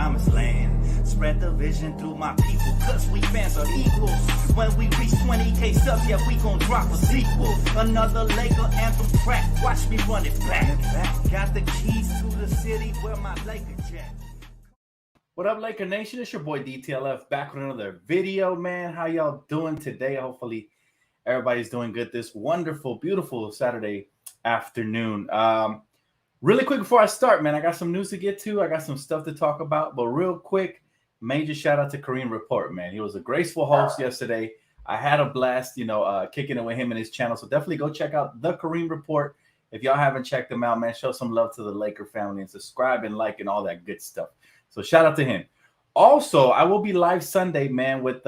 promised land. Spread the vision through my people, cause we fans are equals. When we reach 20K subs, yeah, we gon' drop a sequel. Another Laker anthem track, watch me run it back. Got the keys to the city where my Laker jet. What up, Laker Nation? It's your boy DTLF back with another video, man. How y'all doing today? Hopefully everybody's doing good this wonderful, beautiful Saturday afternoon. Really quick before I start, man, I got some news to get to. I got some stuff to talk about, but real quick, major shout out to Kareem Report, man. He was a graceful host yesterday. I had a blast, kicking it with him and his channel. So definitely go check out the Kareem Report. If y'all haven't checked him out, man, show some love to the Laker family and subscribe and like and all that good stuff. So shout out to him. Also, I will be live Sunday, man, with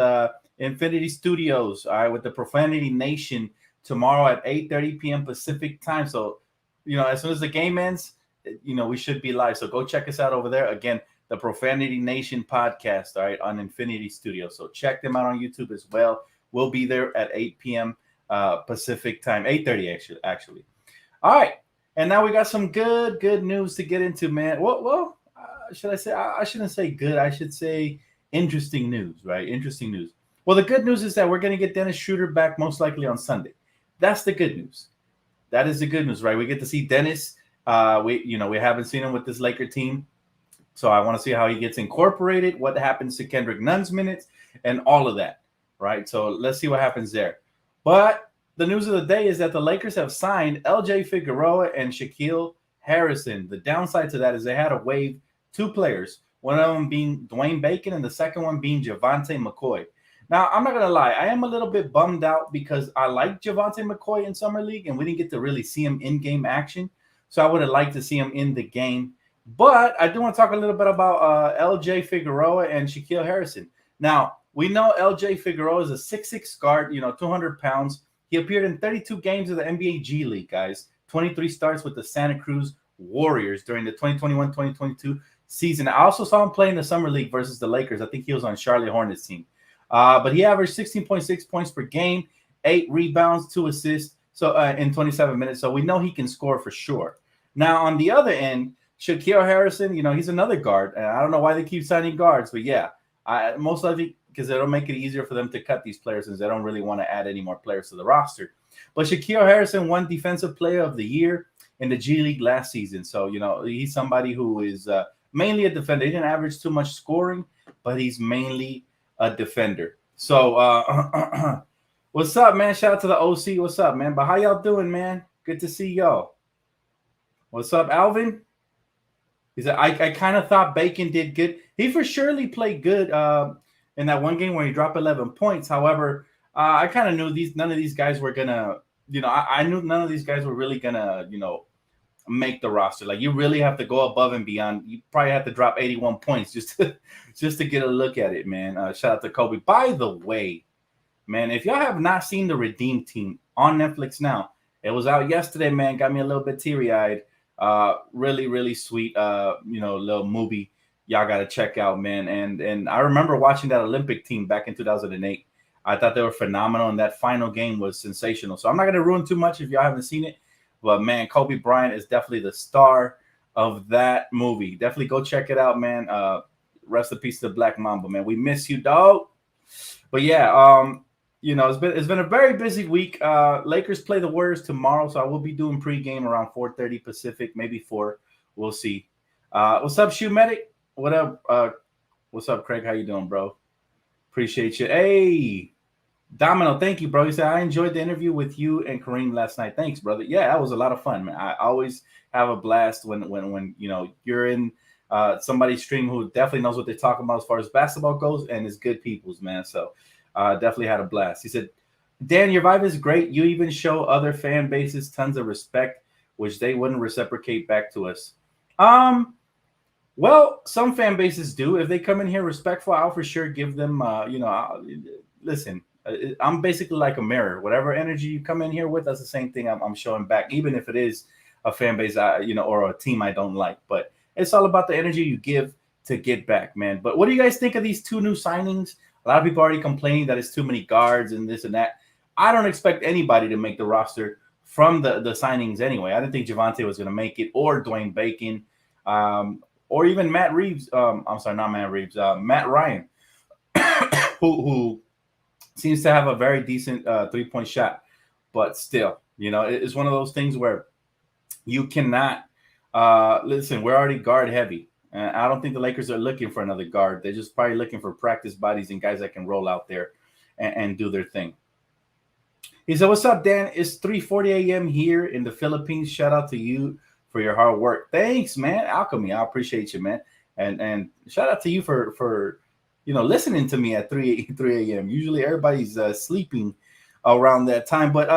Infinity Studios, all right, with the Profanity Nation tomorrow at 8:30 p.m. Pacific time. So, as soon as the game ends, we should be live. So go check us out over there. Again, the Profanity Nation podcast, all right, on Infinity Studios. So check them out on YouTube as well. We'll be there at 8 p.m. Pacific time, 8:30 actually. All right, and now we got some good news to get into, man. Well, should I say? I shouldn't say good. I should say interesting news, right? Interesting news. Well, the good news is that we're going to get Dennis Schroeder back most likely on Sunday. That's the good news. That is the good news, right? We get to see Dennis. We haven't seen him with this Laker team. So I want to see how he gets incorporated, what happens to Kendrick Nunn's minutes, and all of that, right? So let's see what happens there. But the news of the day is that the Lakers have signed LJ Figueroa and Shaquille Harrison. The downside to that is they had to waive two players, one of them being Dwayne Bacon and the second one being Javonte McCoy. Now, I'm not going to lie. I am a little bit bummed out because I like Javonte McCoy in Summer League, and we didn't get to really see him in game action. So I would have liked to see him in the game. But I do want to talk a little bit about LJ Figueroa and Shaquille Harrison. Now, we know LJ Figueroa is a 6'6" guard, 200 pounds. He appeared in 32 games of the NBA G League, guys. 23 starts with the Santa Cruz Warriors during the 2021-2022 season. I also saw him play in the Summer League versus the Lakers. I think he was on Charlotte Hornets team. But he averaged 16.6 points per game, 8 rebounds, 2 assists in 27 minutes. So we know he can score for sure. Now, on the other end, Shaquille Harrison, he's another guard. And I don't know why they keep signing guards, but yeah, most likely because it'll make it easier for them to cut these players since they don't really want to add any more players to the roster. But Shaquille Harrison won Defensive Player of the Year in the G League last season. So, he's somebody who is mainly a defender. He didn't average too much scoring, but he's mainly a defender. So, what's up, man? Shout out to the OC. What's up, man? But how y'all doing, man? Good to see y'all. What's up, Alvin? He said, I kind of thought Bacon did good. He for surely played good in that one game where he dropped 11 points. However, I kind of knew none of these guys were going to, I knew none of these guys were really going to, make the roster. Like, you really have to go above and beyond. You probably have to drop 81 points just to get a look at it, man. Shout out to Kobe. By the way, man, if y'all have not seen The Redeem Team on Netflix now, it was out yesterday, man. Got me a little bit teary-eyed. Really, really sweet, little movie y'all got to check out, man. And I remember watching that Olympic team back in 2008. I thought they were phenomenal, and that final game was sensational. So I'm not going to ruin too much if y'all haven't seen it. But, man, Kobe Bryant is definitely the star of that movie. Definitely go check it out, man. Rest in peace to the Black Mamba, man. We miss you, dog. But, yeah, it's been a very busy week. Lakers play the Warriors tomorrow, so I will be doing pregame around 4:30 Pacific, maybe 4. We'll see. What's up, Shoe Medic? What up? What's up, Craig? How you doing, bro? Appreciate you. Hey, Domino, thank you, bro. He said, I enjoyed the interview with you and Kareem last night. Thanks, brother. Yeah, that was a lot of fun, man. I always have a blast when you're in somebody's stream who definitely knows what they're talking about as far as basketball goes and is good people's, man. So definitely had a blast. He said, Dan, your vibe is great. You even show other fan bases tons of respect, which they wouldn't reciprocate back to us. Well, some fan bases do. If they come in here respectful, I'll for sure give them, listen, I'm basically like a mirror. Whatever energy you come in here with, that's the same thing I'm showing back, even if it is a fan base, or a team I don't like. But it's all about the energy you give to get back, man. But what do you guys think of these 2 new signings? A lot of people already complaining that it's too many guards and this and that. I don't expect anybody to make the roster from the signings anyway. I didn't think Javonte was going to make it, or Dwayne Bacon. or even Matt Reeves. I'm sorry, not Matt Reeves. Matt Ryan, who seems to have a very decent 3-point shot, but still, it's one of those things where you cannot listen. We're already guard heavy. I don't think the Lakers are looking for another guard. They're just probably looking for practice bodies and guys that can roll out there and do their thing. He said, "What's up, Dan? It's 3:40 a.m. here in the Philippines. Shout out to you for your hard work." Thanks, man. Alchemy, I appreciate you, man. And shout out to you for listening to me at 3 a.m. Usually everybody's sleeping around that time. But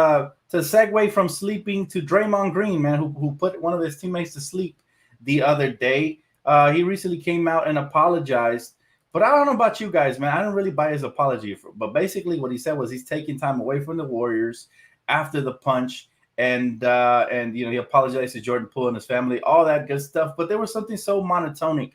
to segue from sleeping to Draymond Green, man, who put one of his teammates to sleep the other day. He recently came out and apologized. But I don't know about you guys, man. I don't really buy his apology. But basically what he said was he's taking time away from the Warriors after the punch. And he apologized to Jordan Poole and his family, all that good stuff. But there was something so monotonic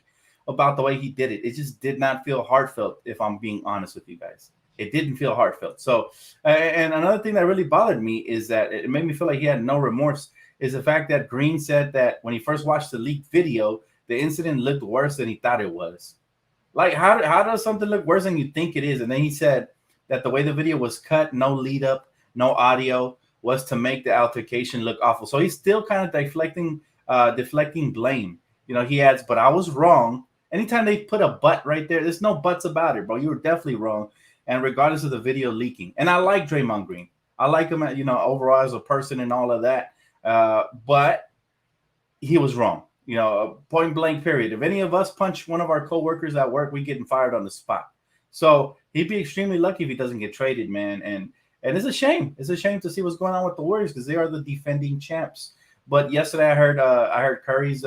about the way he did it. It just did not feel heartfelt, if I'm being honest with you guys. It didn't feel heartfelt. So, and another thing that really bothered me is that it made me feel like he had no remorse, is the fact that Green said that when he first watched the leaked video, the incident looked worse than he thought it was. Like, how does something look worse than you think it is? And then he said that the way the video was cut, no lead up, no audio, was to make the altercation look awful. So he's still kind of deflecting blame. He adds, "But I was wrong." Anytime they put a but right there, there's no buts about it, bro. You were definitely wrong. And regardless of the video leaking. And I like Draymond Green. I like him, overall as a person and all of that. But he was wrong. Point blank period. If any of us punch one of our coworkers at work, we getting fired on the spot. So he'd be extremely lucky if he doesn't get traded, man. And it's a shame. It's a shame to see what's going on with the Warriors because they are the defending champs. But yesterday I heard Curry's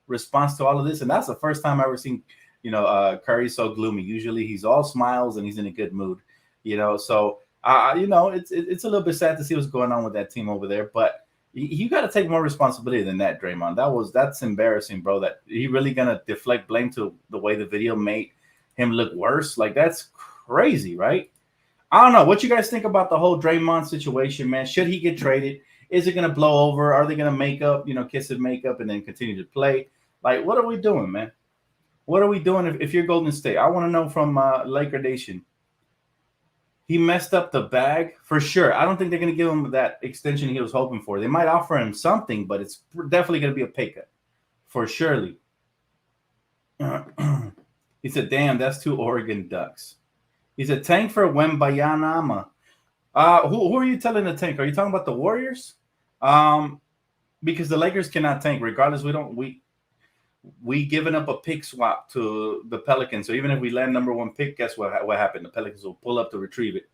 response to all of this, and that's the first time I've ever seen Curry so gloomy. Usually he's all smiles and he's in a good mood. So it's a little bit sad to see what's going on with that team over there, but you got to take more responsibility than that, Draymond. That's embarrassing, bro. That he really gonna deflect blame to the way the video made him look worse. Like, that's crazy, right? I don't know. What you guys think about the whole Draymond situation, man? Should he get traded? Is it gonna blow over? Are they gonna make up, kiss and make up and then continue to play? Like, what are we doing, man? What are we doing if you're Golden State? I want to know from Laker Nation. He messed up the bag for sure. I don't think they're going to give him that extension he was hoping for. They might offer him something, but it's definitely going to be a pay cut for surely. He said, "Damn, that's 2 Oregon Ducks." He said, "Tank for Wembayanama." Who are you telling to tank? Are you talking about the Warriors? Because the Lakers cannot tank. Regardless, we given up a pick swap to the Pelicans. So even if we land number 1 pick, guess what happened? The Pelicans will pull up to retrieve it.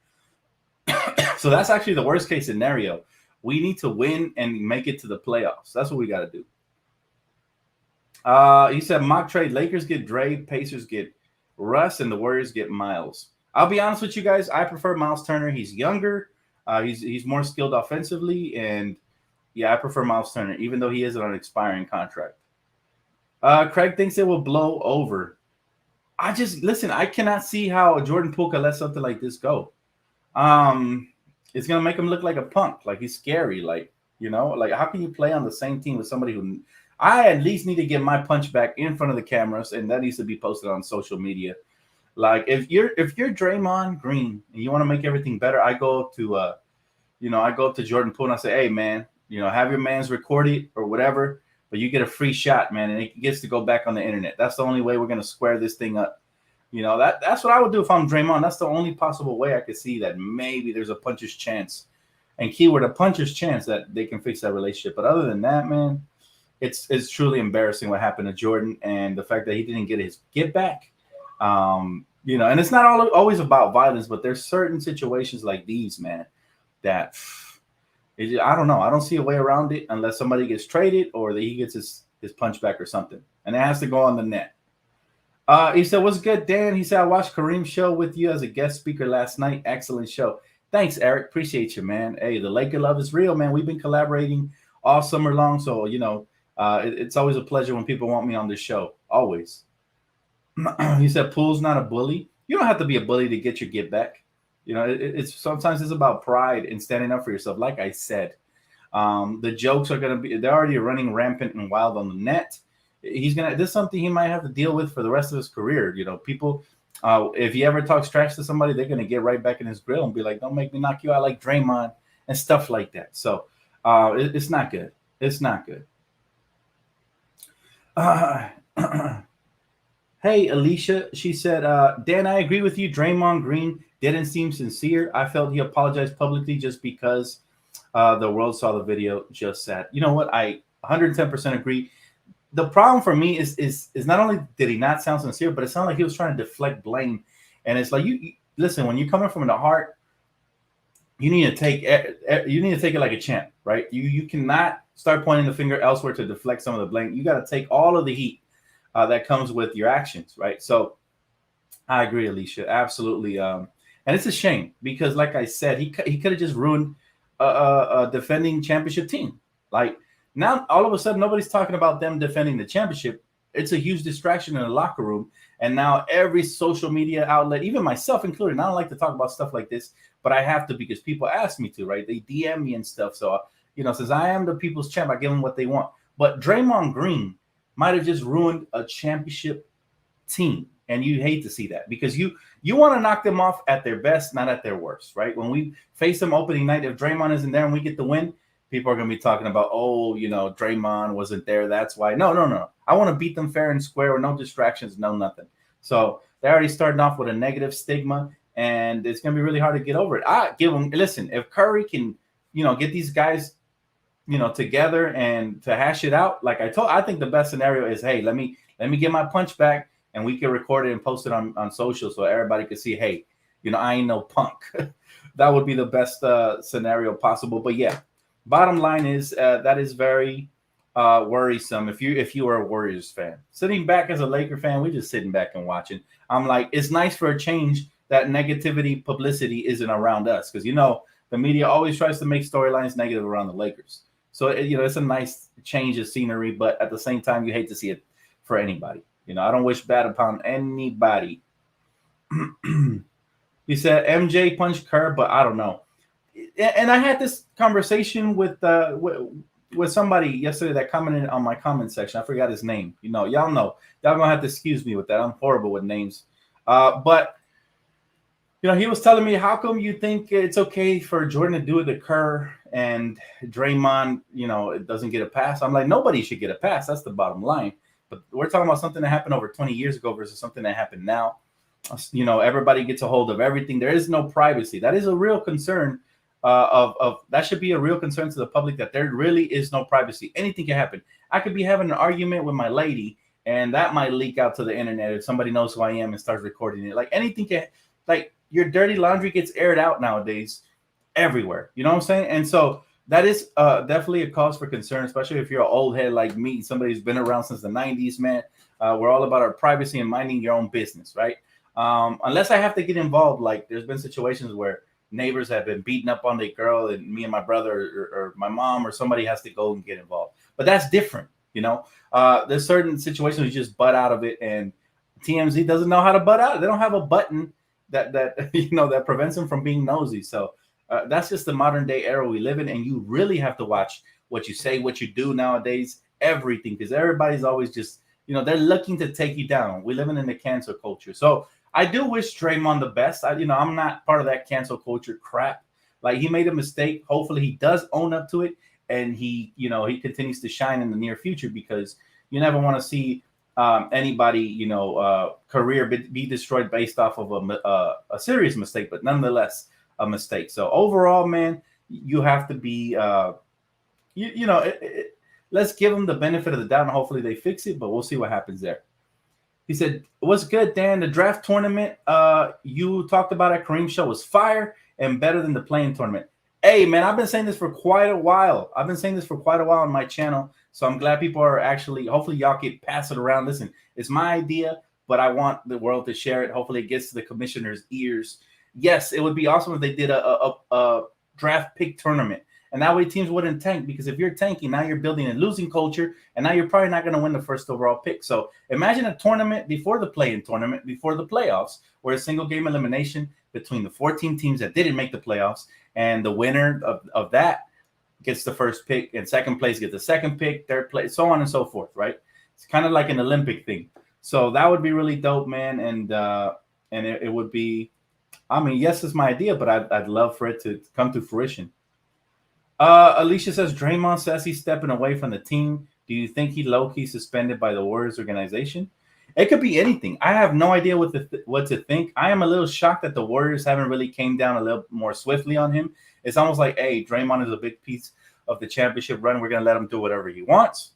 So that's actually the worst case scenario. We need to win and make it to the playoffs. That's what we got to do. He said, "Mock trade, Lakers get Dre, Pacers get Russ, and the Warriors get Miles." I'll be honest with you guys. I prefer Miles Turner. He's younger. He's more skilled offensively. And yeah, I prefer Miles Turner, even though he is on an expiring contract. Craig thinks it will blow over. I cannot see how Jordan Poole can let something like this go. It's going to make him look like a punk, like he's scary. Like how can you play on the same team with somebody who I at least need to get my punch back in front of the cameras, and that needs to be posted on social media. Like, if you're Draymond Green and you want to make everything better, I go up to Jordan Poole and I say, "Hey, man, have your mans record it or whatever, but you get a free shot, man, and it gets to go back on the internet. That's the only way we're going to square this thing up." That's what I would do if I'm Draymond. That's the only possible way I could see that maybe there's a puncher's chance, and keyword a puncher's chance, that they can fix that relationship. But other than that, man, it's truly embarrassing what happened to Jordan, and the fact that he didn't get his get back. And it's not always about violence, but there's certain situations like these, man, that I don't know. I don't see a way around it unless somebody gets traded or that he gets his punch back or something, and it has to go on the net. He said, "What's good, Dan?" He said, "I watched Kareem's show with you as a guest speaker last night. Excellent show." Thanks, Eric. Appreciate you, man. Hey, the Laker love is real, man. We've been collaborating all summer long, so it's always a pleasure when people want me on this show. Always. He said, "Poole's not a bully." You don't have to be a bully to get your get back. It's sometimes it's about pride and standing up for yourself. Like I said, the jokes are they're already running rampant and wild on the net. this is something he might have to deal with for the rest of his career. People, if he ever talks trash to somebody, they're going to get right back in his grill and be like, don't make me knock you out like Draymond and stuff like that. So it's not good. It's not good. Hey, Alicia, she said, Dan, I agree with you. Draymond Green didn't seem sincere. I felt he apologized publicly just because the world saw the video. Just sad. You know what? I 110% agree. The problem for me is not only did he not sound sincere, but it sounded like he was trying to deflect blame. And it's like, you listen, when you're coming from the heart, you need to take it like a champ, right? You cannot start pointing the finger elsewhere to deflect some of the blame. You got to take all of the heat that comes with your actions, right? So I agree, Alicia, absolutely. And it's a shame because, like I said, he could have just ruined a defending championship team. Like, now all of a sudden nobody's talking about them defending the championship. It's a huge distraction in the locker room. And now every social media outlet, even myself included, I don't like to talk about stuff like this, but I have to because people ask me to, right? They DM me and stuff. So, since I am the people's champ, I give them what they want. But Draymond Green might have just ruined a championship team. And you hate to see that because you want to knock them off at their best, not at their worst, right? When we face them opening night, if Draymond isn't there and we get the win, people are going to be talking about, Draymond wasn't there. That's why. No. I want to beat them fair and square with no distractions, no nothing. So they're already starting off with a negative stigma, and it's going to be really hard to get over it. I give them, listen, if Curry can, get these guys, together and to hash it out, like I think the best scenario is, hey, let me get my punch back and we can record it and post it on social so everybody can see, hey, I ain't no punk. That would be the best scenario possible. But yeah, bottom line is that is very worrisome if you are a Warriors fan. Sitting back as a Laker fan, we're just sitting back and watching. I'm like, it's nice for a change that negativity publicity isn't around us because, the media always tries to make storylines negative around the Lakers. So, it's a nice change of scenery, but at the same time, you hate to see it for anybody. I don't wish bad upon anybody. He said MJ punched Kerr, but I don't know. And I had this conversation with somebody yesterday that commented on my comment section. I forgot his name. Y'all know. Y'all gonna have to excuse me with that. I'm horrible with names. But he was telling me, how come you think it's okay for Jordan to do it to Kerr and Draymond, it doesn't get a pass? I'm like, nobody should get a pass. That's the bottom line. But we're talking about something that happened over 20 years ago versus something that happened now. Everybody gets a hold of everything. There is no privacy. That is a real concern. That should be a real concern to the public, that there really is no privacy. Anything can happen. I could be having an argument with my lady, and that might leak out to the internet if somebody knows who I am and starts recording it. Like anything can, like your dirty laundry gets aired out nowadays everywhere. You know what I'm saying? And so that is definitely a cause for concern, especially if you're an old head like me, somebody who's been around since the 90s, man. We're all about our privacy and minding your own business, right? Unless I have to get involved. Like there's been situations where neighbors have been beating up on their girl and me and my brother or my mom or somebody has to go and get involved. But that's different, There's certain situations you just butt out of it, and TMZ doesn't know how to butt out. They don't have a button that that prevents them from being nosy. So that's just the modern day era we live in, and you really have to watch what you say, what you do nowadays, everything, because everybody's always just, they're looking to take you down. We're living in the cancel culture. So I do wish Draymond the best. I'm not part of that cancel culture crap. Like, he made a mistake. Hopefully he does own up to it, and he continues to shine in the near future, because you never want to see anybody, career be destroyed based off of a serious mistake, but nonetheless a mistake. So overall, man, you have to be, let's give them the benefit of the doubt, and hopefully they fix it, but we'll see what happens there. He said, what's good, Dan? The draft tournament you talked about at Kareem's show was fire and better than the playing tournament. Hey, man, I've been saying this for quite a while. On my channel. So I'm glad people are actually, hopefully y'all can pass it around. Listen, it's my idea, but I want the world to share it. Hopefully it gets to the commissioner's ears. Yes, it would be awesome if they did a draft pick tournament. And that way teams wouldn't tank, because if you're tanking, now you're building a losing culture, and now you're probably not going to win the first overall pick. So imagine a tournament before the play-in tournament, before the playoffs, where a single game elimination between the 14 teams that didn't make the playoffs, and the winner of that gets the first pick, and second place gets the second pick, third place, so on and so forth, right? It's kind of like an Olympic thing. So that would be really dope, man. And it would be, I mean, yes, it's my idea, but I'd love for it to come to fruition. Alicia says Draymond says he's stepping away from the team. Do you think he low-key suspended by the Warriors organization? It could be anything. I have no idea what to think. I am a little shocked that the Warriors haven't really came down a little more swiftly on him. It's almost like, hey, Draymond is a big piece of the championship run. We're going to let him do whatever he wants.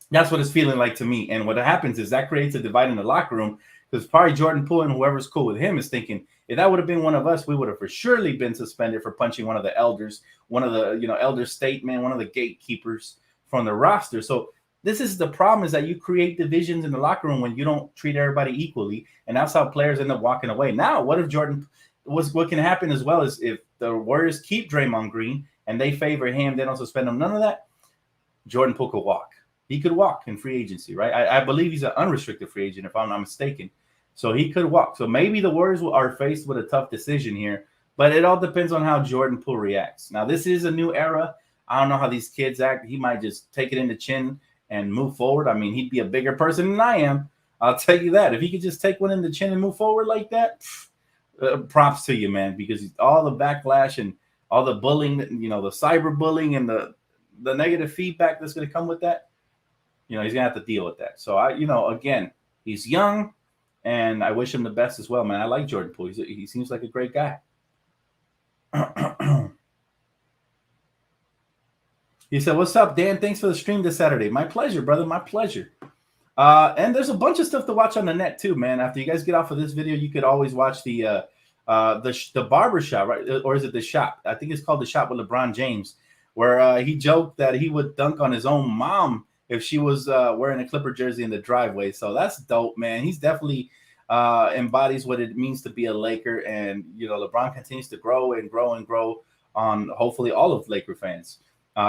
That's what it's feeling like to me. And what happens is that creates a divide in the locker room, because probably Jordan Poole and whoever's cool with him is thinking, if that would have been one of us, we would have for surely been suspended for punching one of the elders, one of the, elder statesmen, one of the gatekeepers from the roster. So this is the problem, is that you create divisions in the locker room when you don't treat everybody equally. And that's how players end up walking away. Now, what if what can happen as well is if the Warriors keep Draymond Green and they favor him, they don't suspend him, none of that, Jordan Poole could walk. He could walk in free agency, right? I believe he's an unrestricted free agent, if I'm not mistaken. So he could walk. So maybe the Warriors are faced with a tough decision here, but it all depends on how Jordan Poole reacts. Now, this is a new era. I don't know how these kids act. He might just take it in the chin and move forward. I mean, he'd be a bigger person than I am. I'll tell you that. If he could just take one in the chin and move forward like that, props to you, man, because all the backlash and all the bullying, the cyberbullying and the negative feedback that's going to come with that, he's going to have to deal with that. So, again, he's young, and I wish him the best as well, man. I like Jordan Poole. He seems like a great guy. He said, what's up, Dan? Thanks for the stream this Saturday. My pleasure, brother. My pleasure. And there's a bunch of stuff to watch on the net, too, man. After you guys get off of this video, you could always watch the barber shop, right? Or is it the shop? I think it's called The Shop with LeBron James, where he joked that he would dunk on his own mom if she was wearing a Clipper jersey in the driveway. So that's dope, man. He's definitely embodies what it means to be a Laker. And, LeBron continues to grow and grow and grow on hopefully all of Laker fans.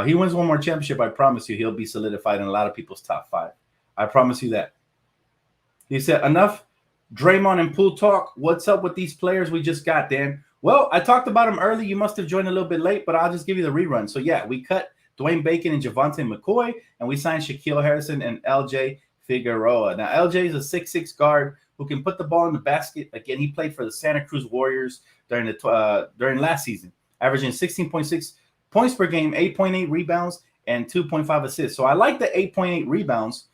He wins one more championship. I promise you, he'll be solidified in a lot of people's top 5. I promise you that. He said, enough Draymond and Poole talk. What's up with these players we just got, Dan? Well, I talked about them early. You must have joined a little bit late, but I'll just give you the rerun. So, yeah, we cut Dwayne Bacon and Javonte McCoy, and we signed Shaquille Harrison and LJ Figueroa. Now, LJ is a 6'6" guard who can put the ball in the basket. Again, he played for the Santa Cruz Warriors during last season, averaging 16.6 points per game, 8.8 rebounds, and 2.5 assists. So I like the 8.8 rebounds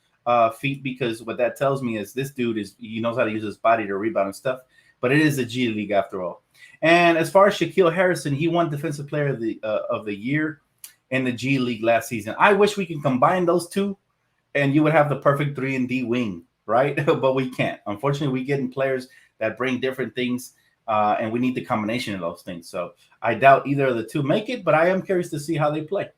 feat, because what that tells me is this dude he knows how to use his body to rebound and stuff. But it is the G League after all. And as far as Shaquille Harrison, he won Defensive Player of the Year in the G League last season. I wish we can combine those two, and you would have the perfect 3-and-D wing, right? But we can't. Unfortunately, we get in players that bring different things. And we need the combination of those things. So I doubt either of the two make it, but I am curious to see how they play.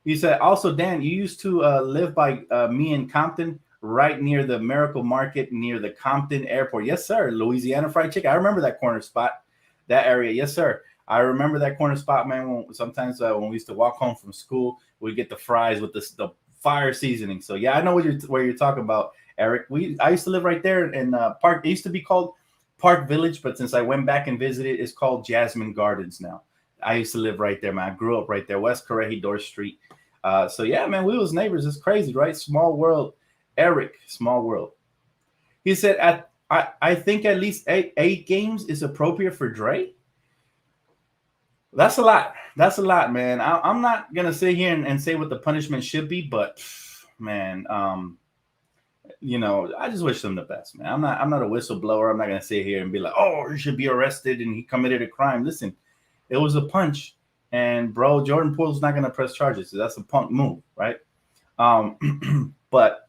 He said, also, Dan, you used to live by me in Compton, right near the Miracle Market, near the Compton Airport. Yes, sir. Louisiana Fried Chicken. I remember that corner spot, that area. Yes, sir. I remember that corner spot, man. Sometimes when we used to walk home from school, we'd get the fries with the fire seasoning. So, yeah, I know what you're talking about, Eric. I used to live right there in Park. It used to be called Park Village, but since I went back and visited, it's called Jasmine Gardens now. I used to live right there, man. I grew up right there, West Corregidor Street. So, yeah, man, we was neighbors. It's crazy, right? Small world. Eric, small world. He said, I think at least eight games is appropriate for Dre. That's a lot. That's a lot, man. I'm not going to sit here and say what the punishment should be, but, man, I just wish them the best, man. I'm not a whistleblower. I'm not going to sit here and be like, oh, he should be arrested and he committed a crime. Listen, it was a punch. And, bro, Jordan Poole's not going to press charges. So that's a punk move, right? But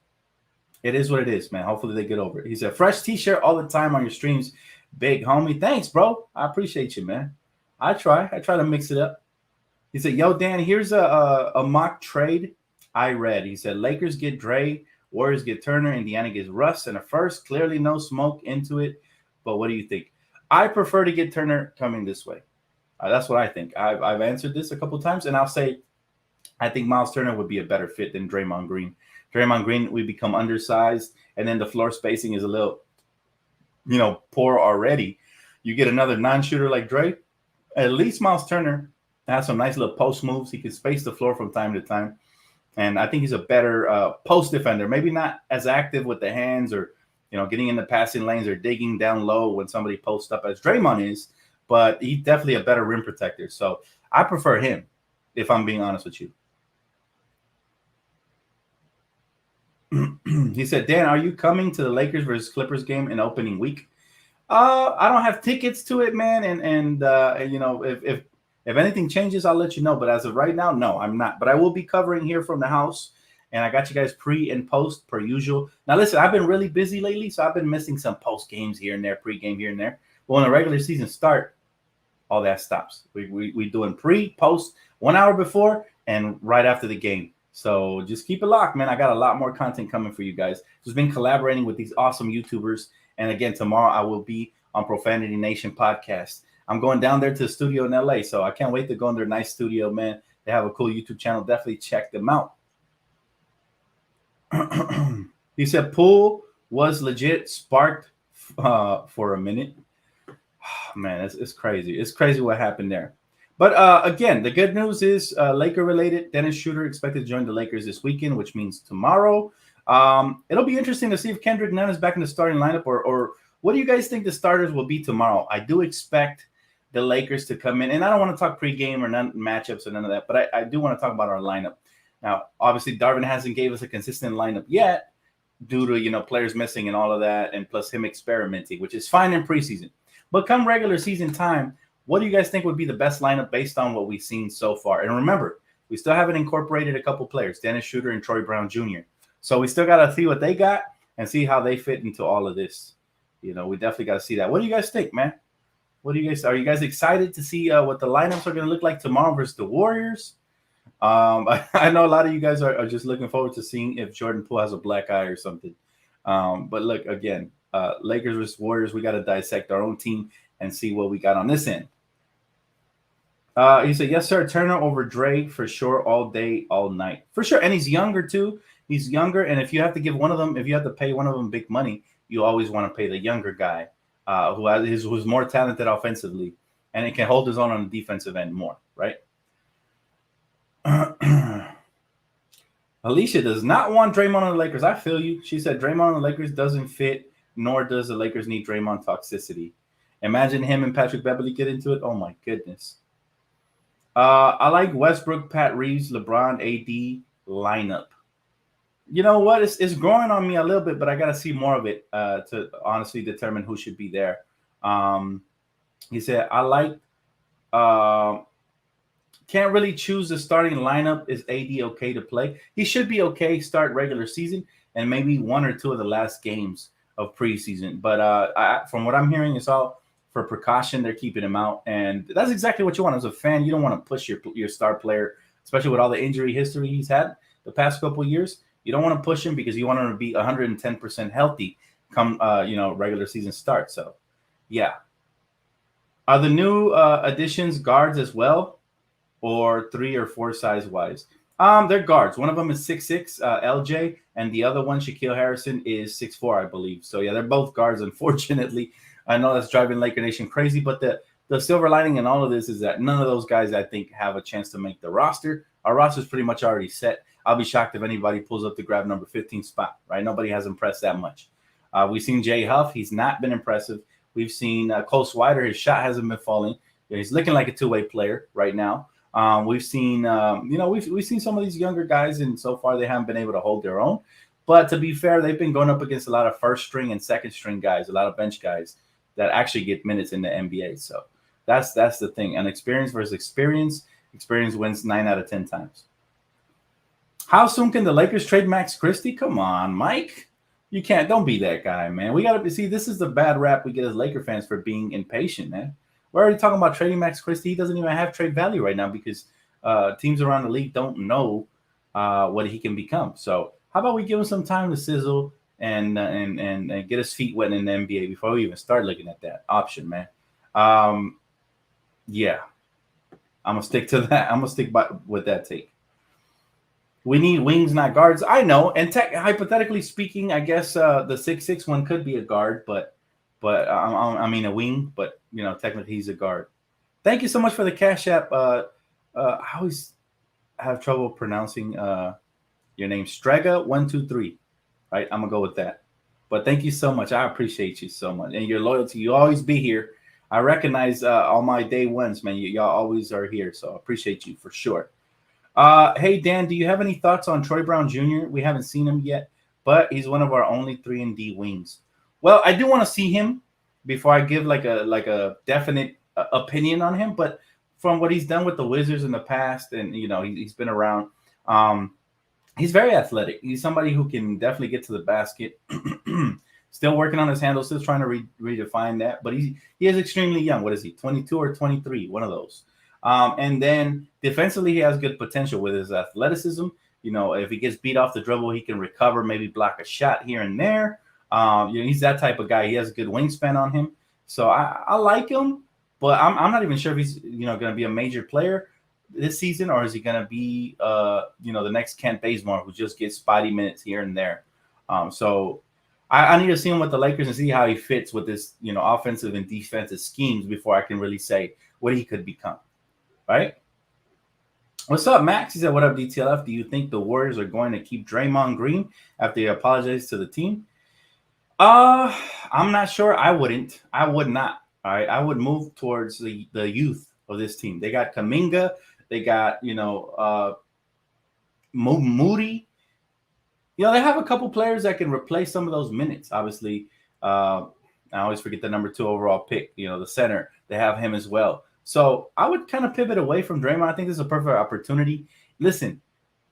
it is what it is, man. Hopefully they get over it. He said, fresh T-shirt all the time on your streams. Big homie. Thanks, bro. I appreciate you, man. I try to mix it up. He said, yo, Dan, here's a mock trade I read. He said, Lakers get Dre, Warriors get Turner, Indiana gets Russ and a first. Clearly no smoke into it. But what do you think? I prefer to get Turner coming this way. That's what I think. I've answered this a couple times, and I'll say I think Miles Turner would be a better fit than Draymond Green. Draymond Green, we become undersized, and then the floor spacing is a little, poor already. You get another non-shooter like Dre. At least Miles Turner has some nice little post moves. He can space the floor from time to time. And I think he's a better post defender. Maybe not as active with the hands or, getting in the passing lanes or digging down low when somebody posts up as Draymond is, but he's definitely a better rim protector. So I prefer him, if I'm being honest with you. He said, Dan, are you coming to the Lakers versus Clippers game in opening week? I don't have tickets to it, man. And if anything changes, I'll let you know. But as of right now, no, I'm not. But I will be covering here from the house. And I got you guys pre and post per usual. Now, listen, I've been really busy lately, so I've been missing some post games here and there, pre-game here and there. But when the regular season start, all that stops. We doing pre, post, 1 hour before and right after the game. So just keep it locked, man. I got a lot more content coming for you guys. Just been collaborating with these awesome YouTubers. And again, tomorrow I will be on Profanity Nation podcast. I'm going down there to the studio in LA, so I can't wait to go in their nice studio, man. They have a cool YouTube channel. Definitely check them out. He said Poole was legit sparked for a minute. Man, it's crazy. It's crazy what happened there. But again, the good news is Laker related. Dennis Schroeder expected to join the Lakers this weekend, which means tomorrow. It'll be interesting to see if Kendrick Nunn is back in the starting lineup or what do you guys think the starters will be tomorrow? I do expect the Lakers to come in, and I don't want to talk pregame or none matchups or none of that, but I do want to talk about our lineup. Now, obviously, Darvin hasn't gave us a consistent lineup yet due to, players missing and all of that, and plus him experimenting, which is fine in preseason. But come regular season time, what do you guys think would be the best lineup based on what we've seen so far? And remember, we still haven't incorporated a couple players, Dennis Schroeder and Troy Brown Jr. So we still got to see what they got and see how they fit into all of this. We definitely got to see that. What do you guys think, man? Are you guys excited to see what the lineups are going to look like tomorrow versus the Warriors? I know a lot of you guys are just looking forward to seeing if Jordan Poole has a black eye or something. But look, again, Lakers versus Warriors, we got to dissect our own team and see what we got on this end. He said, yes, sir, Turner over Dre for sure, all day, all night. For sure, and he's younger, too. He's younger, and if you have to give one of them, if you have to pay one of them big money, you always want to pay the younger guy who's more talented offensively, and it can hold his own on the defensive end more, right? Alicia does not want Draymond on the Lakers. I feel you. She said Draymond on the Lakers doesn't fit, nor does the Lakers need Draymond toxicity. Imagine him and Patrick Beverley get into it. Oh, my goodness. I like Westbrook, Pat Reeves, LeBron, AD lineup. You know what? It's growing on me a little bit, but I got to see more of it to honestly determine who should be there. He said, I like can't really choose the starting lineup. Is AD okay to play? He should be okay, start regular season, and maybe one or two of the last games of preseason. But from what I'm hearing, it's all for precaution. They're keeping him out, and that's exactly what you want as a fan. You don't want to push your star player, especially with all the injury history he's had the past couple of years. You don't want to push him because you want him to be 110% healthy come regular season start. So, yeah. Are the new additions guards as well? Or 3 or 4 size wise? They're guards. One of them is 6'6", LJ, and the other one, Shaquille Harrison, is 6'4", I believe. So yeah, they're both guards. Unfortunately, I know that's driving Laker Nation crazy, but the silver lining in all of this is that none of those guys, I think, have a chance to make the roster. Our roster is pretty much already set. I'll be shocked if anybody pulls up to grab number 15 spot. Right? Nobody has impressed that much. We've seen Jay Huff. He's not been impressive. We've seen Cole Swider. His shot hasn't been falling. He's looking like a two-way player right now. We've seen, we've seen some of these younger guys, and so far they haven't been able to hold their own. But to be fair, they've been going up against a lot of first string and second string guys, a lot of bench guys that actually get minutes in the NBA. So that's the thing. And experience versus experience. Experience wins 9 out of 10 times. How soon can the Lakers trade Max Christie? Come on, Mike. You can't. Don't be that guy, man. We got to see. This is the bad rap we get as Laker fans for being impatient, man. We're already talking about trading Max Christie. He doesn't even have trade value right now because teams around the league don't know what he can become. So how about we give him some time to sizzle and get his feet wet in the NBA before we even start looking at that option, man. Yeah, I'm gonna stick to that. I'm gonna stick with that take. We need wings, not guards. I know, and hypothetically speaking, I guess the 6'6" one could be a guard, but I mean a wing, but technically he's a guard. Thank you so much for the Cash App. I always have trouble pronouncing Your name's Strega123, right? I'm gonna go with that. But thank you so much. I appreciate you so much and your loyalty. You always be here. I recognize all my day ones, man. Y'all always are here, so I appreciate you for sure. Hey Dan, do you have any thoughts on Troy Brown Jr.? We haven't seen him yet, but he's one of our only 3-and-D wings. Well, I do want to see him before I give like a definite opinion on him. But from what he's done with the Wizards in the past, and he's been around. He's very athletic. He's somebody who can definitely get to the basket. Still working on his handle, still trying to redefine that. But he is extremely young. What is he, 22 or 23? One of those. And then defensively, he has good potential with his athleticism. If he gets beat off the dribble, he can recover, maybe block a shot here and there. He's that type of guy. He has a good wingspan on him. So I like him, but I'm not even sure if he's going to be a major player this season, or is he going to be the next Kent Bazemore who just gets spotty minutes here and there. So I need to see him with the Lakers and see how he fits with this offensive and defensive schemes before I can really say what he could become. Right? What's up, Max? He said, what up, DTLF? Do you think the Warriors are going to keep Draymond Green after he apologized to the team? I'm not sure. I wouldn't. I would not. All right. I would move towards the youth of this team. They got Kuminga. They got, Moody. They have a couple players that can replace some of those minutes. Obviously, I always forget the number 2 overall pick, the center. They have him as well. So I would kind of pivot away from Draymond. I think this is a perfect opportunity. Listen,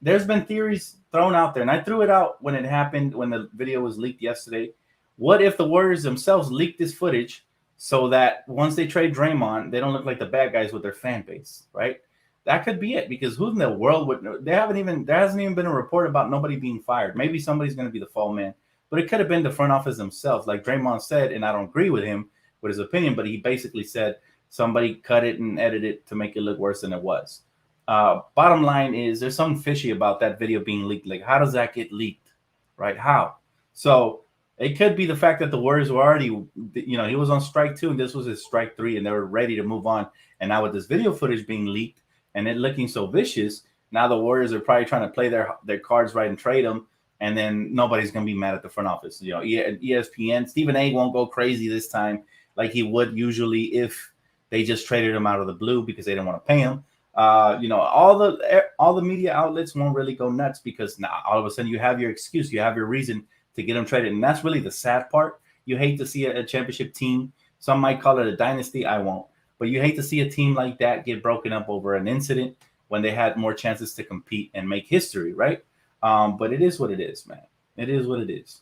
there's been theories thrown out there, and I threw it out when it happened, when the video was leaked yesterday. What if the Warriors themselves leak this footage so that once they trade Draymond, they don't look like the bad guys with their fan base, right? That could be it, because who in the world would? There hasn't even been a report about nobody being fired. Maybe somebody's going to be the fall man, but it could have been the front office themselves, like Draymond said, and I don't agree with him with his opinion, but he basically said somebody cut it and edited it to make it look worse than it was. Bottom line is there's something fishy about that video being leaked. Like, how does that get leaked, right? How? So it could be the fact that the Warriors were already, he was on strike 2 and this was his strike 3, and they were ready to move on. And now with this video footage being leaked and it looking so vicious, now the Warriors are probably trying to play their cards right and trade them, and then nobody's going to be mad at the front office. ESPN, Stephen A. won't go crazy this time like he would usually if they just traded him out of the blue because they didn't want to pay him. All the media outlets won't really go nuts because now all of a sudden you have your excuse, you have your reason to get him traded, and that's really the sad part. You hate to see a championship team. Some might call it a dynasty. I won't. But you hate to see a team like that get broken up over an incident when they had more chances to compete and make history, right? But it is what it is, man. It is what it is.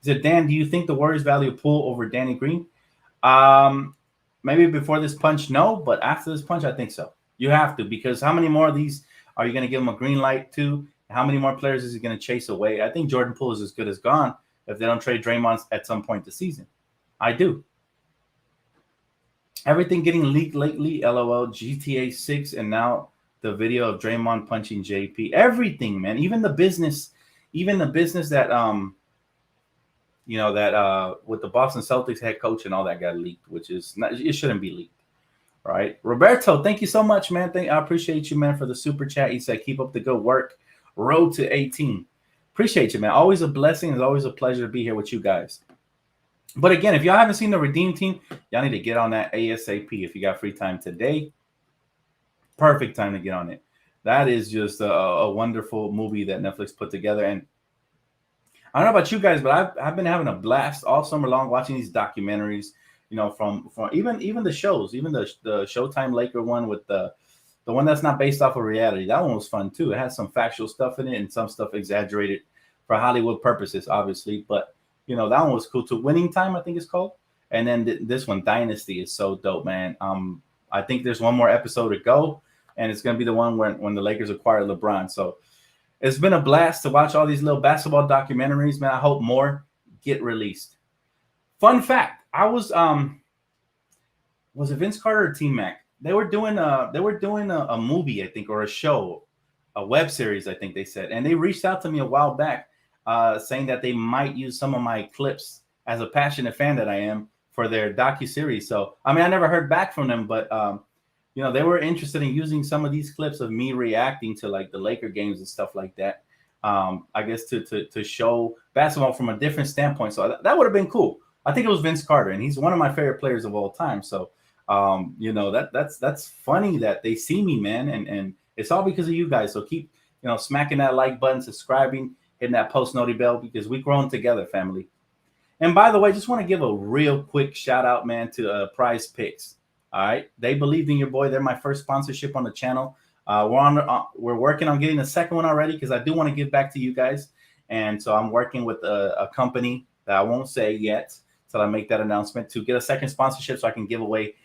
He said, Dan, do you think the Warriors value Poole over Danny Green? Maybe before this punch, no. But after this punch, I think so. You have to, because how many more of these are you going to give him a green light to? How many more players is he going to chase away? I think Jordan Poole is as good as gone if they don't trade Draymond at some point this season. I do. Everything getting leaked lately, LOL, GTA 6, and now the video of Draymond punching JP. Everything, man. Even the business that with the Boston Celtics head coach and all that got leaked, which is not, it shouldn't be leaked. Right. Roberto, thank you so much, man. I appreciate you, man, for the super chat. He said, keep up the good work. Road to 18. Appreciate you, man. Always a blessing. It's always a pleasure to be here with you guys. But again, if y'all haven't seen the Redeem Team, y'all need to get on that ASAP. If you got free time today, perfect time to get on it. That is just a wonderful movie that Netflix put together. And I don't know about you guys, but I've been having a blast all summer long watching these documentaries, from even the shows, even the Showtime Laker one with the one that's not based off of reality. That one was fun too. It had some factual stuff in it and some stuff exaggerated for Hollywood purposes, obviously. But that one was cool too. Winning Time, I think it's called. And then this one, Dynasty, is so dope, man. I think there's one more episode to go, and it's gonna be the one when the Lakers acquire LeBron. So it's been a blast to watch all these little basketball documentaries, man. I hope more get released. Fun fact: I was it Vince Carter or T-Mac? They were doing a movie, I think, or a show, a web series, I think they said, and they reached out to me a while back, saying that they might use some of my clips as a passionate fan that I am for their docuseries. So I never heard back from them, but they were interested in using some of these clips of me reacting to like the Laker games and stuff like that. I guess to show basketball from a different standpoint. So that would have been cool. I think it was Vince Carter, and he's one of my favorite players of all time. So that's funny that they see me, man, and it's all because of you guys. So keep smacking that like button, subscribing, hitting that post noti bell, because we're growing together, family. And by the way, just want to give a real quick shout out, man, to Prize Picks. All right, they believed in your boy. They're my first sponsorship on the channel. We're working on getting the second one already, because I do want to give back to you guys. And so I'm working with a company that I won't say yet till I make that announcement, to get a second sponsorship so I can give away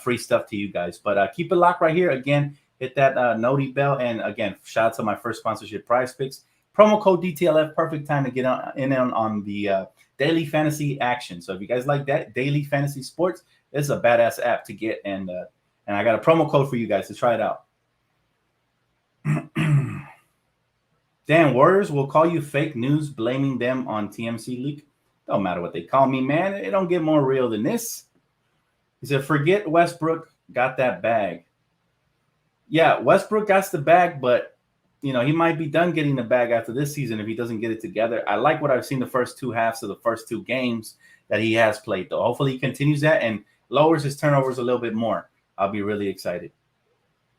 free stuff to you guys. But keep it locked right here. Again, hit that noti bell. And again, shout out to my first sponsorship, Prize Picks. Promo code DTLF, perfect time to get on the daily fantasy action. So if you guys like that, daily fantasy sports, it's a badass app to get. And I got a promo code for you guys to try it out. Dan, Warriors will call you fake news, blaming them on TMC leak. Don't matter what they call me, man. It don't get more real than this. He said, forget Westbrook got that bag. Yeah, Westbrook got the bag, but he might be done getting the bag after this season if he doesn't get it together. I like what I've seen the first two halves of the first two games that he has played, though. Hopefully he continues that and lowers his turnovers a little bit more. I'll be really excited.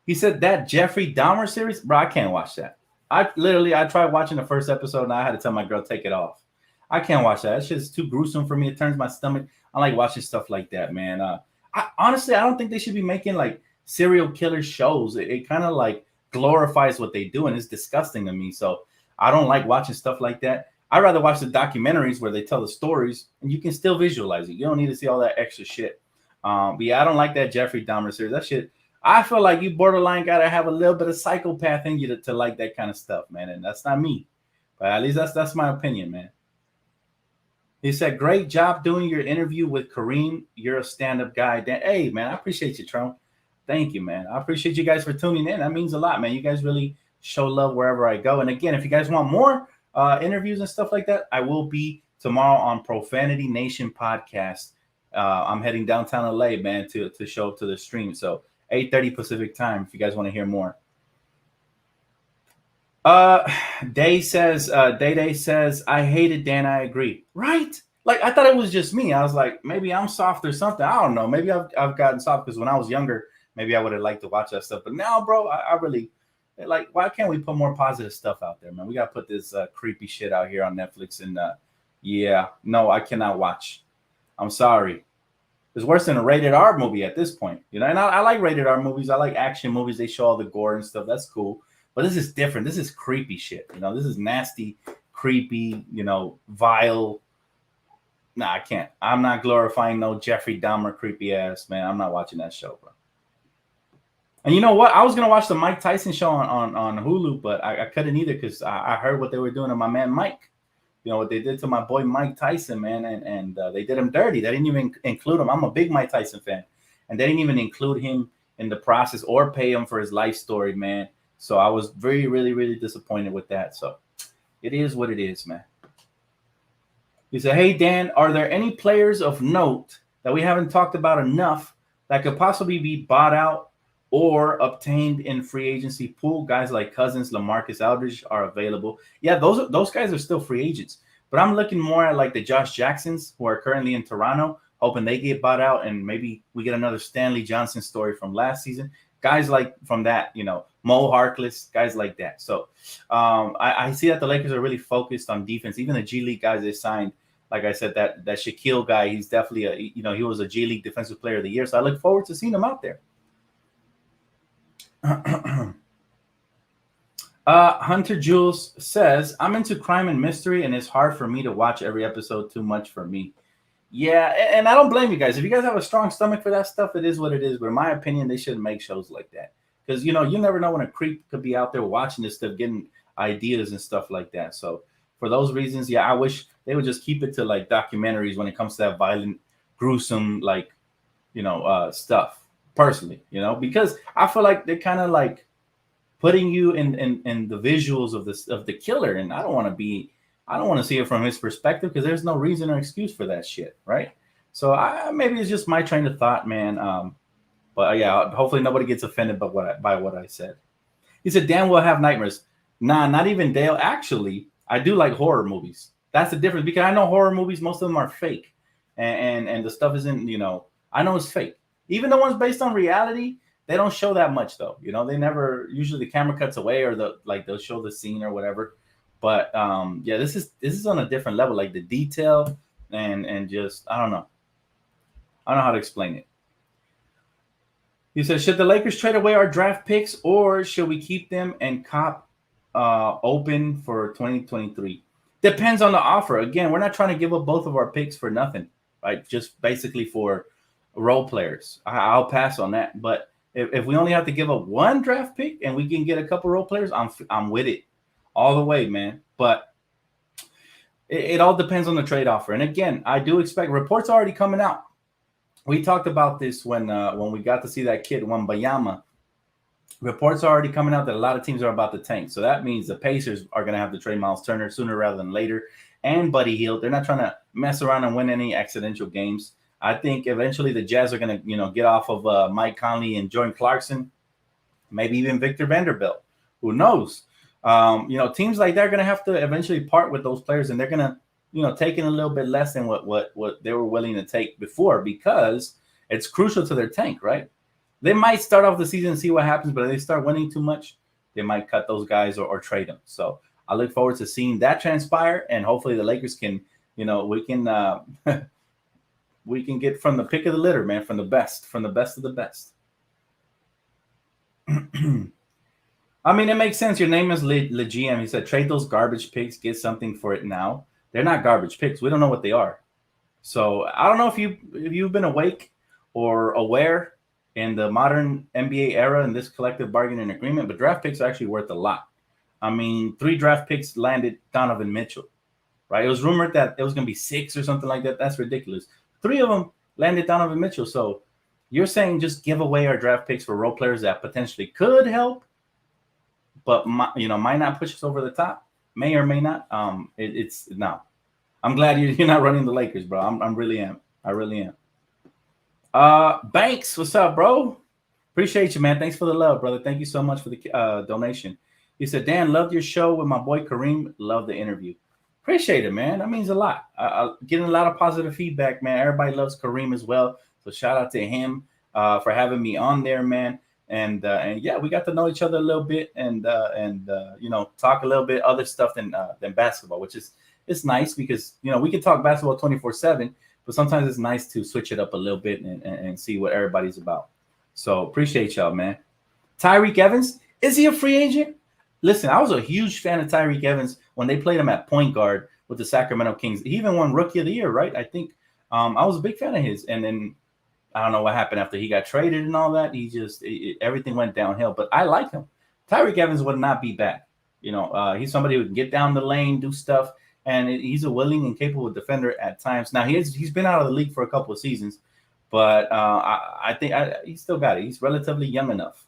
He said that Jeffrey Dahmer series, bro, I can't watch that. I tried watching the first episode and I had to tell my girl, take it off. I can't watch that. That shit's too gruesome for me. It turns my stomach. I like watching stuff like that, man. Honestly, I don't think they should be making like serial killer shows. It kind of like glorifies what they do, and it's disgusting to me. So I don't like watching stuff like that. I'd rather watch the documentaries where they tell the stories and you can still visualize it. You don't need to see all that extra shit. But yeah, I don't like that Jeffrey Dahmer series. That shit, I feel like you borderline got to have a little bit of psychopath in you to like that kind of stuff, man. And that's not me. But at least that's my opinion, man. He said, great job doing your interview with Kareem. You're a stand-up guy. Hey, man, I appreciate you, Trump. Thank you, man. I appreciate you guys for tuning in. That means a lot, man. You guys really show love wherever I go. And again, if you guys want more interviews and stuff like that, I will be tomorrow on Profanity Nation podcast. I'm heading downtown LA, man, to show up to the stream. So 8:30 Pacific time if you guys want to hear more. Day says, I hated Dan. I agree. Right? Like, I thought it was just me. I was like, maybe I'm soft or something. I don't know. Maybe I've gotten soft because when I was younger, maybe I would have liked to watch that stuff. But now, bro, I really like, why can't we put more positive stuff out there, man? We got to put this creepy shit out here on Netflix. And yeah, no, I cannot watch. I'm sorry. It's worse than a rated R movie at this point, And I like rated R movies. I like action movies. They show all the gore and stuff. That's cool. But this is different. This is creepy shit. This is nasty, creepy, vile. Nah, I can't. I'm not glorifying no Jeffrey Dahmer creepy ass, man. I'm not watching that show, bro. And you know what? I was going to watch the Mike Tyson show on Hulu, but I couldn't either because I heard what they were doing to my man Mike. What they did to my boy Mike Tyson, man, and they did him dirty. They didn't even include him. I'm a big Mike Tyson fan. And they didn't even include him in the process or pay him for his life story, man. So I was really, really, really disappointed with that. So it is what it is, man. He said, hey, Dan, are there any players of note that we haven't talked about enough that could possibly be bought out or obtained in free agency pool? Guys like Cousins, LaMarcus Aldridge are available. Yeah, those guys are still free agents. But I'm looking more at like the Josh Jacksons who are currently in Toronto, hoping they get bought out and maybe we get another Stanley Johnson story from last season. Guys like from that, Mo Harkless, guys like that. So I see that the Lakers are really focused on defense. Even the G League guys they signed, like I said, that Shaquille guy, he's definitely he was a G League Defensive Player of the Year. So I look forward to seeing him out there. Hunter Jules says, I'm into crime and mystery, and it's hard for me to watch every episode. Too much for me. Yeah, and I don't blame you guys. If you guys have a strong stomach for that stuff, it is what it is. But in my opinion, they shouldn't make shows like that. Because, you never know when a creep could be out there watching this stuff, getting ideas and stuff like that. So for those reasons, yeah, I wish they would just keep it to, like, documentaries when it comes to that violent, gruesome, like, stuff, personally, Because I feel like they're kind of, like, putting you in the visuals of the killer. And I don't want to see it from his perspective because there's no reason or excuse for that shit, right? So maybe it's just my train of thought, man. But yeah, hopefully nobody gets offended by what I said. He said, Dan will have nightmares. Nah, not even Dale. Actually, I do like horror movies. That's the difference because I know horror movies, most of them are fake, and the stuff isn't. I know it's fake. Even the ones based on reality, they don't show that much though. They never. Usually the camera cuts away or they'll show the scene or whatever. But yeah, this is on a different level. Like the detail and just I don't know. I don't know how to explain it. He said, should the Lakers trade away our draft picks or should we keep them and cop open for 2023? Depends on the offer. Again, we're not trying to give up both of our picks for nothing, right? Just basically for role players. I'll pass on that. But if we only have to give up one draft pick and we can get a couple role players, I'm with it all the way, man. But it all depends on the trade offer. And again, I do expect reports already coming out. We talked about this when we got to see that kid Wembayama. Reports are already coming out that a lot of teams are about to tank. So that means the Pacers are going to have to trade Miles Turner sooner rather than later. And Buddy Hield. They're not trying to mess around and win any accidental games. I think eventually the Jazz are going to, get off of Mike Conley and Jordan Clarkson, maybe even Victor Vanderbilt. Who knows? Teams like that are going to have to eventually part with those players, and they're going to, taking a little bit less than what they were willing to take before because it's crucial to their tank, right? They might start off the season and see what happens, but if they start winning too much, they might cut those guys or trade them. So I look forward to seeing that transpire, and hopefully the Lakers can, we can we can get from the pick of the litter, man, from the best of the best. I mean, it makes sense. Your name is Le GM. He said, trade those garbage picks, get something for it now. They're not garbage picks. We don't know what they are. So I don't know if you've been awake or aware in the modern NBA era in this collective bargaining agreement, but draft picks are actually worth a lot. I mean, 3 draft picks landed Donovan Mitchell, right? It was rumored that it was going to be 6 or something like that. That's ridiculous. 3 of them landed Donovan Mitchell. So you're saying just give away our draft picks for role players that potentially could help, but might not push us over the top. May or may not. It's no. I'm glad you're not running the Lakers, bro. I really am. I really am. Banks, what's up, bro? Appreciate you, man. Thanks for the love, brother. Thank you so much for the donation. He said, Dan, loved your show with my boy Kareem. Love the interview. Appreciate it, man. That means a lot. Getting a lot of positive feedback, man. Everybody loves Kareem as well. So shout out to him for having me on there, man. And yeah, we got to know each other a little bit and talk a little bit other stuff than basketball, which is it's nice because we can talk basketball 24/7, but sometimes it's nice to switch it up a little bit and see what everybody's about. So appreciate y'all, man. Tyreke Evans, is he a free agent? Listen, I was a huge fan of Tyreke Evans when they played him at point guard with the Sacramento Kings. He even won Rookie of the Year, right? I think I was a big fan of his, and then I don't know what happened after he got traded and all that. Everything went downhill. But I like him. Tyreke Evans would not be bad. He's somebody who can get down the lane, do stuff, and he's a willing and capable defender at times. Now he's been out of the league for a couple of seasons, but I think he still got it. He's relatively young enough.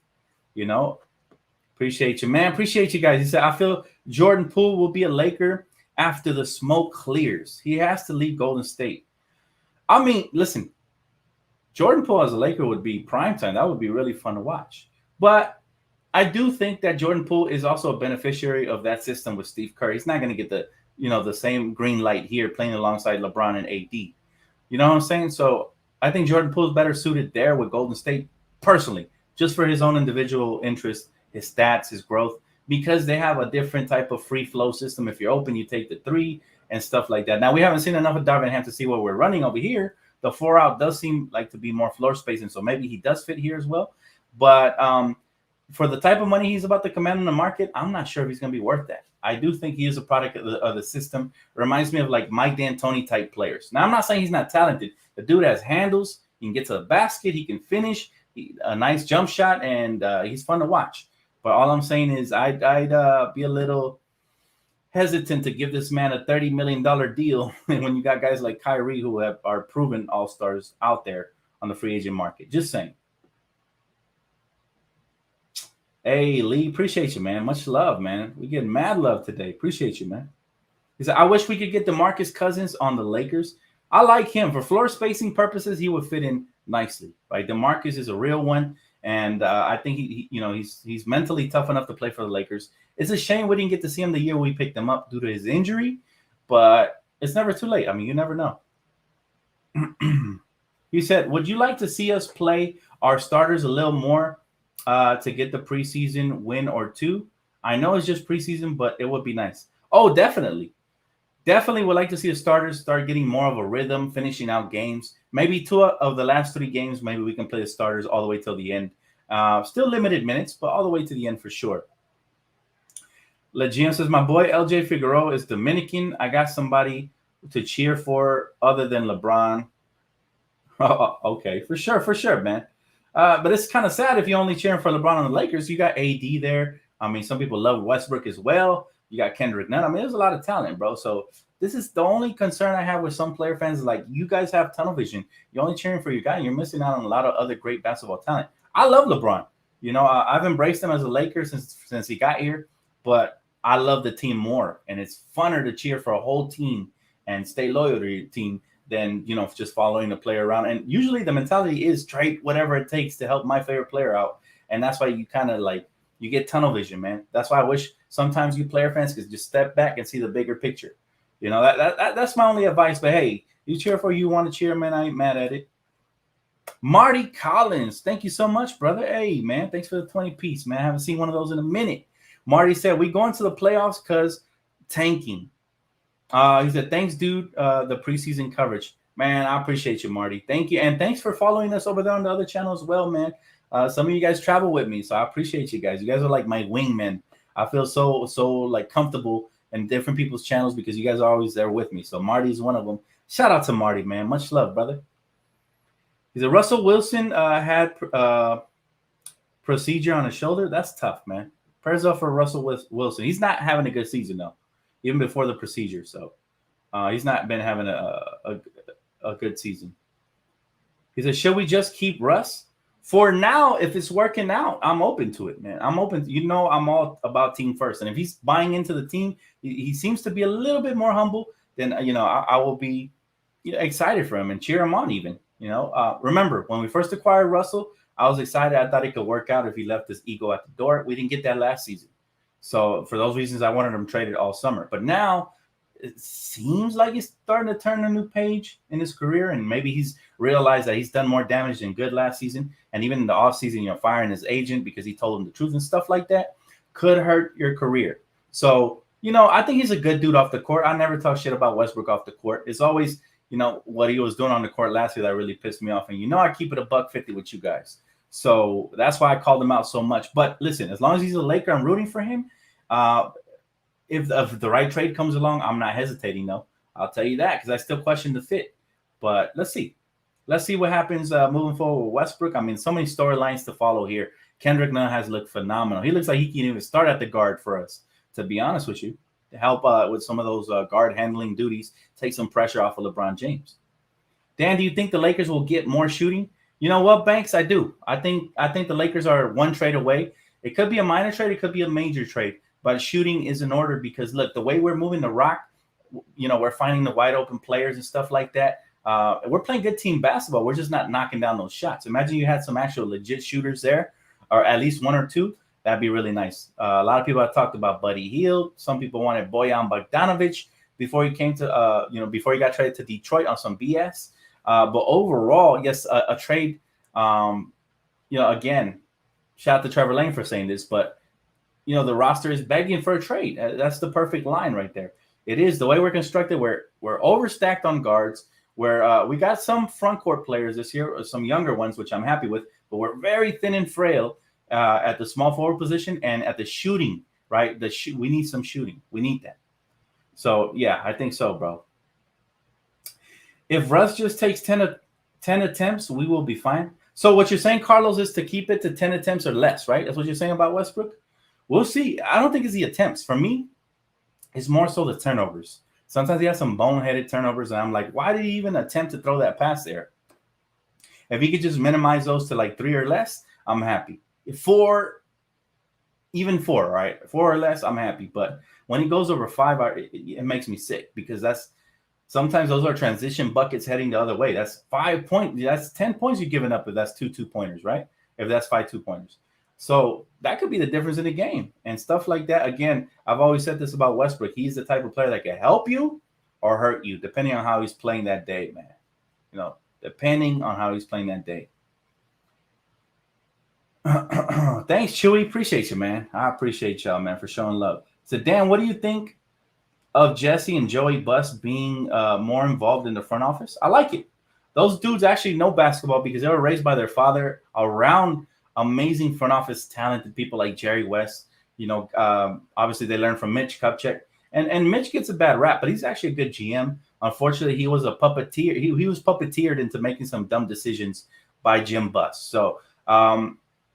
Appreciate you, man. Appreciate you guys. He said, I feel Jordan Poole will be a Laker after the smoke clears. He has to leave Golden State. I mean, listen. Jordan Poole as a Laker would be primetime. That would be really fun to watch. But I do think that Jordan Poole is also a beneficiary of that system with Steve Kerr. He's not going to get the same green light here playing alongside LeBron and AD. You know what I'm saying? So I think Jordan Poole is better suited there with Golden State personally, just for his own individual interest, his stats, his growth, because they have a different type of free flow system. If you're open, you take the 3 and stuff like that. Now, we haven't seen enough of Darvin Ham to see what we're running over here. The 4 out does seem like to be more floor spacing, so maybe he does fit here as well. But for the type of money he's about to command in the market, I'm not sure if he's going to be worth that. I do think he is a product of the system. It reminds me of like Mike D'Antoni type players. Now, I'm not saying he's not talented. The dude has handles. He can get to the basket. He can finish. A nice jump shot, and he's fun to watch. But all I'm saying is I'd be a little hesitant to give this man a $30 million deal when you got guys like Kyrie who are proven all-stars out there on the free agent market. Just saying. Hey, Lee, appreciate you, man. Much love, man. We get mad love today. Appreciate you, man. He said, I wish we could get Demarcus Cousins on the Lakers. I like him. For floor spacing purposes, he would fit in nicely, right? Demarcus is a real one, And I think he's mentally tough enough to play for the Lakers. It's a shame we didn't get to see him the year we picked him up due to his injury, but it's never too late. I mean, you never know. He said, would you like to see us play our starters a little more to get the preseason win or two? I know it's just preseason, but it would be nice. Oh, definitely. Definitely would like to see the starters start getting more of a rhythm, finishing out games. Maybe 2 of the last 3 games, maybe we can play the starters all the way till the end. Still limited minutes, but all the way to the end for sure. Legion says, my boy LJ Figueroa is Dominican. I got somebody to cheer for other than LeBron. Okay, for sure, man. But it's kind of sad if you're only cheering for LeBron on the Lakers. You got AD there. I mean, some people love Westbrook as well. You got Kendrick Nunn. I mean, there's a lot of talent, bro. So this is the only concern I have with some player fans. Like, you guys have tunnel vision. You're only cheering for your guy, and you're missing out on a lot of other great basketball talent. I love LeBron. You know, I've embraced him as a Laker since he got here, but I love the team more, and it's funner to cheer for a whole team and stay loyal to your team than, you know, just following the player around. And usually the mentality is trade whatever it takes to help my favorite player out. And that's why you kind of like, you get tunnel vision, man. That's why I wish sometimes you player fans could just step back and see the bigger picture. You know, that's my only advice. But hey, you cheer for you want to cheer, man. I ain't mad at it. Marty Collins, thank you so much, brother. Hey, man, thanks for the 20 piece, man. I haven't seen one of those in a minute. Marty said, we going to the playoffs because tanking. He said, thanks, dude. The preseason coverage. Man, I appreciate you, Marty. Thank you. And thanks for following us over there on the other channel as well, man. Some of you guys travel with me, so I appreciate you guys. You guys are like my wingmen. I feel so like comfortable in different people's channels because you guys are always there with me. So Marty's one of them. Shout out to Marty, man. Much love, brother. He said, Russell Wilson had procedure on his shoulder. That's tough, man. Prayers up for Russell Wilson. He's not having a good season, though, even before the procedure. So he's not been having a good season. He said, should we just keep Russ? For now, if it's working out, I'm open to it, man. I'm open. You know, I'm all about team first. And if he's buying into the team, he seems to be a little bit more humble, then, you know, I will be excited for him and cheer him on even. You know, remember, when we first acquired Russell, I was excited. I thought it could work out if he left his ego at the door. We didn't get that last season. So for those reasons, I wanted him traded all summer. But now it seems like he's starting to turn a new page in his career. And maybe he's realized that he's done more damage than good last season. And even in the offseason, you know, firing his agent because he told him the truth and stuff like that could hurt your career. So, you know, I think he's a good dude off the court. I never talk shit about Westbrook off the court. It's always, you know, what he was doing on the court last year that really pissed me off. And, you know, I keep it $150 with you guys. So that's why I called him out so much. But listen, as long as he's a Laker, I'm rooting for him. If the right trade comes along, I'm not hesitating, though. I'll tell you that because I still question the fit. But let's see. Let's see what happens moving forward with Westbrook. I mean, so many storylines to follow here. Kendrick Nunn has looked phenomenal. He looks like he can even start at the guard for us, to be honest with you, to help with some of those guard handling duties, take some pressure off of LeBron James. Dan, do you think the Lakers will get more shooting? You know what, Banks? I do. I think the Lakers are one trade away. It could be a minor trade. It could be a major trade. But shooting is in order because, look, the way we're moving the rock, you know, we're finding the wide open players and stuff like that. We're playing good team basketball. We're just not knocking down those shots. Imagine you had some actual legit shooters there, or at least one or two. That'd be really nice. A lot of people have talked about Buddy Hield. Some people wanted Bojan Bogdanovic before he came to, before he got traded to Detroit on some BS. But overall, yes, a trade, again, shout out to Trevor Lane for saying this, but, you know, the roster is begging for a trade. That's the perfect line right there. It is the way we're constructed. We're overstacked on guards. We got some front court players this year, some younger ones, which I'm happy with, but we're very thin and frail at the small forward position and at the shooting, right? We need some shooting. We need that. So, yeah, I think so, bro. If Russ just takes 10 attempts, we will be fine. So what you're saying, Carlos, is to keep it to 10 attempts or less, right? That's what you're saying about Westbrook? We'll see. I don't think it's the attempts. For me, it's more so the turnovers. Sometimes he has some boneheaded turnovers, and I'm like, why did he even attempt to throw that pass there? If he could just minimize those to like 3 or less, I'm happy. 4, right? 4 or less, I'm happy. But when he goes over 5, it makes me sick because sometimes those are transition buckets heading the other way. That's 5 points. That's 10 points you're giving up if that's 2 2-pointers, right? if that's 5 2-pointers. So that could be the difference in the game and stuff like that. Again, I've always said this about Westbrook. He's the type of player that can help you or hurt you, depending on how he's playing that day, man. You know, depending on how he's playing that day. Thanks, Chewy. Appreciate you, man. I appreciate y'all, man, for showing love. So, Dan, what do you think of Jesse and Joey Buss being more involved in the front office? I like it. Those dudes actually know basketball because they were raised by their father around amazing front office talented people like Jerry West. You know, obviously they learned from Mitch Kupchak. And Mitch gets a bad rap, but he's actually a good GM. Unfortunately, he was a puppeteer. He was puppeteered into making some dumb decisions by Jim Buss. So,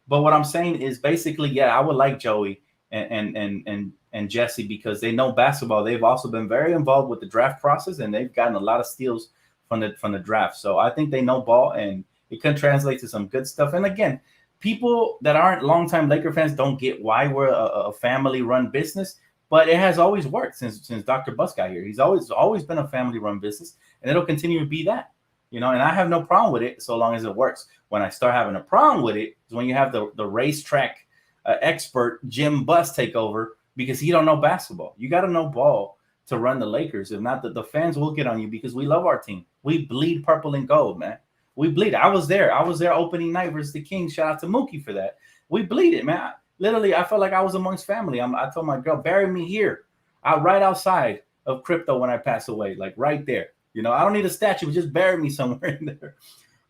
but what I'm saying is basically, yeah, I would like Joey and Jesse because they know basketball. They've also been very involved with the draft process, and they've gotten a lot of steals from the draft. So I think they know ball, and it can translate to some good stuff. And again, people that aren't longtime Laker fans don't get why we're a family-run business, but it has always worked since Dr. Buss got here. He's always been a family-run business, and it'll continue to be that. You know, and I have no problem with it so long as it works. When I start having a problem with it is when you have the racetrack expert Jim Buss take over because he don't know basketball. You got to know ball to run the Lakers. If not, the fans will get on you because we love our team. We bleed purple and gold, man. We bleed. I was there opening night versus the Kings. Shout out to Mookie for that. We bleed it, man. Literally, I felt like I was amongst family. I told my girl, bury me here, right outside of crypto when I pass away, like right there. You know, I don't need a statue, but just bury me somewhere in there.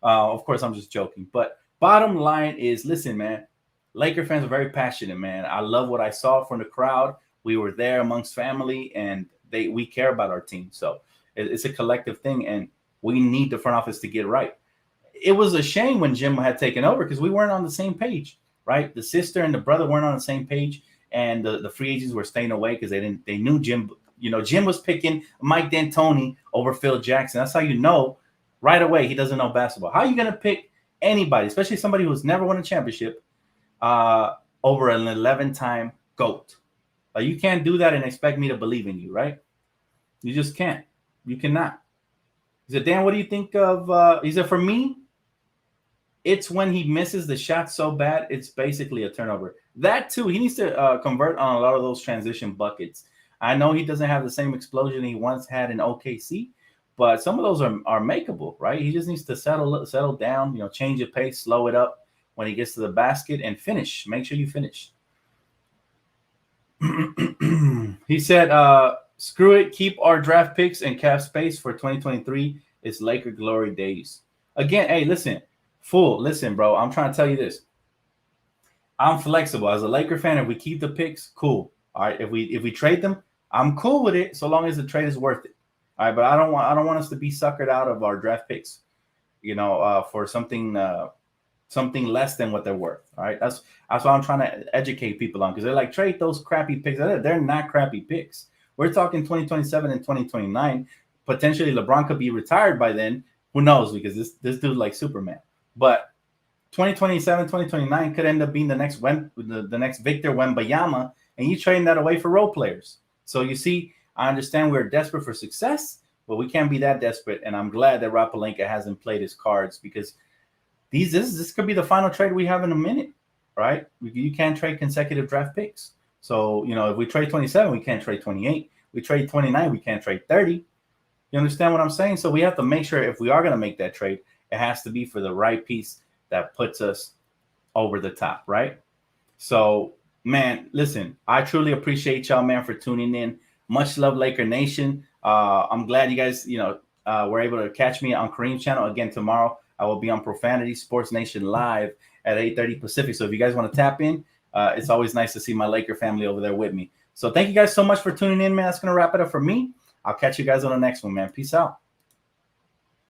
Of course, I'm just joking. But bottom line is, listen, man, Laker fans are very passionate, man. I love what I saw from the crowd. We were there amongst family, and we care about our team. So it's a collective thing, and we need the front office to get right. It was a shame when Jim had taken over because we weren't on the same page, right? The sister and the brother weren't on the same page, and the free agents were staying away because they knew Jim. You know, Jim was picking Mike D'Antoni over Phil Jackson. That's how you know right away he doesn't know basketball. How are you going to pick anybody, especially somebody who's never won a championship, over an 11-time GOAT? You can't do that and expect me to believe in you, right? You just can't. You cannot. He said, Dan, what do you think of – he said, for me, it's when he misses the shot so bad, it's basically a turnover. That, too, he needs to convert on a lot of those transition buckets. I know he doesn't have the same explosion he once had in OKC, but some of those are makeable, right? He just needs to settle down, you know, change the pace, slow it up when he gets to the basket and finish. Make sure you finish. He said, screw it, keep our draft picks and cap space for 2023. It's Laker glory days. Again, hey, listen, bro, I'm trying to tell you this. I'm flexible. As a Laker fan, if we keep the picks, cool. All right, if we trade them, I'm cool with it so long as the trade is worth it. All right, but I don't want us to be suckered out of our draft picks, you know, for something less than what they're worth. All right, that's what I'm trying to educate people on because they're like, trade those crappy picks. They're not crappy picks. We're talking 2027 and 2029. Potentially, LeBron could be retired by then. Who knows? Because this dude like Superman. But 2027, 2029 could end up being the next Victor Wembanyama, and you trading that away for role players. So you see, I understand we're desperate for success, but we can't be that desperate. And I'm glad that Rob Pelinka hasn't played his cards because this could be the final trade we have in a minute, right? You can't trade consecutive draft picks. So, you know, if we trade 27, we can't trade 28. We trade 29, we can't trade 30. You understand what I'm saying? So we have to make sure if we are going to make that trade, it has to be for the right piece that puts us over the top, right? So, man, listen, I truly appreciate y'all, man, for tuning in. Much love, Laker Nation. I'm glad you guys, you know, were able to catch me on Kareem's channel. Again, tomorrow I will be on Profanity Sports Nation live at 8:30 Pacific. So if you guys want to tap in, it's always nice to see my Laker family over there with me. So thank you guys so much for tuning in, man. That's going to wrap it up for me. I'll catch you guys on the next one, man. Peace out.